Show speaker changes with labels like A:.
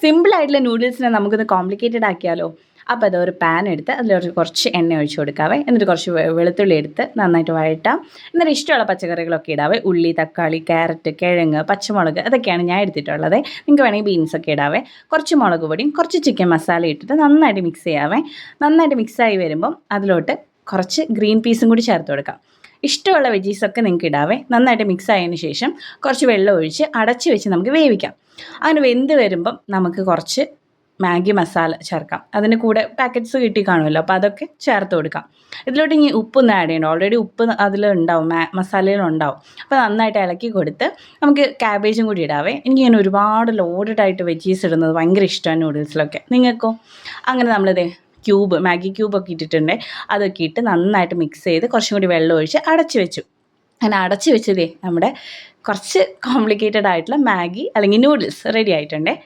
A: സിമ്പിളായിട്ടുള്ള നൂഡിൽസിനെ നമുക്കൊന്ന് കോംപ്ലിക്കേറ്റഡ് ആക്കിയാലോ? അപ്പോൾ അതൊരു പാൻ എടുത്ത് അതിലൊരു കുറച്ച് എണ്ണ ഒഴിച്ച് കൊടുക്കാവേ. എന്നിട്ട് കുറച്ച് വെളുത്തുള്ളി എടുത്ത് നന്നായിട്ട് വഴറ്റാം. എന്നിട്ട് ഇഷ്ടമുള്ള പച്ചക്കറികളൊക്കെ ഇടാവേ. ഉള്ളി, തക്കാളി, ക്യാരറ്റ്, കിഴങ്ങ്, പച്ചമുളക് അതൊക്കെയാണ് ഞാൻ എടുത്തിട്ടുള്ളത്. നിങ്ങൾക്ക് വേണമെങ്കിൽ ബീൻസൊക്കെ ഇടാവേ. കുറച്ച് മുളക് പൊടിയും കുറച്ച് ചിക്കൻ മസാല ഇട്ടിട്ട് നന്നായിട്ട് മിക്സ് ചെയ്യാവേ. നന്നായിട്ട് മിക്സായി വരുമ്പം അതിലോട്ട് കുറച്ച് ഗ്രീൻ പീസും കൂടി ചേർത്ത് കൊടുക്കാം. ഇഷ്ടമുള്ള വെജീസൊക്കെ നിങ്ങൾക്ക് ഇടാവേ. നന്നായിട്ട് മിക്സ് ആയതിന് ശേഷം കുറച്ച് വെള്ളം ഒഴിച്ച് അടച്ച് വെച്ച് നമുക്ക് വേവിക്കാം. അങ്ങനെ വെന്ത് വരുമ്പം നമുക്ക് കുറച്ച് മാഗി മസാല ചേർക്കാം. അതിന് കൂടെ പാക്കറ്റ്സ് കിട്ടി കാണുമല്ലോ, അപ്പോൾ അതൊക്കെ ചേർത്ത് കൊടുക്കാം. ഇതിലോട്ട് ഇനി ഉപ്പൊന്നും ആഡ് ചെയ്യണം. ഓൾറെഡി ഉപ്പ് അതിലുണ്ടാവും, മസാലയിലുണ്ടാവും. അപ്പോൾ നന്നായിട്ട് ഇളക്കി കൊടുത്ത് നമുക്ക് ക്യാബേജും കൂടി ഇടാവേ. എനിക്കിങ്ങനെ ഒരുപാട് ലോഡഡായിട്ട് വെജീസ് ഇടുന്നത് ഭയങ്കര ഇഷ്ടമാണ് നൂഡിൽസിലൊക്കെ. നിങ്ങൾക്കോ? അങ്ങനെ നമ്മളിത് മാഗി ക്യൂബൊക്കെ ഇട്ടിട്ടുണ്ട്. അതൊക്കെ ഇട്ട് നന്നായിട്ട് മിക്സ് ചെയ്ത് കുറച്ചും കൂടി വെള്ളം ഒഴിച്ച് അടച്ച് വെച്ചു. അങ്ങനെ അടച്ച് വെച്ചതേ നമ്മുടെ കുറച്ച് കോംപ്ലിക്കേറ്റഡ് ആയിട്ടുള്ള മാഗി അല്ലെങ്കിൽ നൂഡിൽസ് റെഡി ആയിട്ടുണ്ടേ.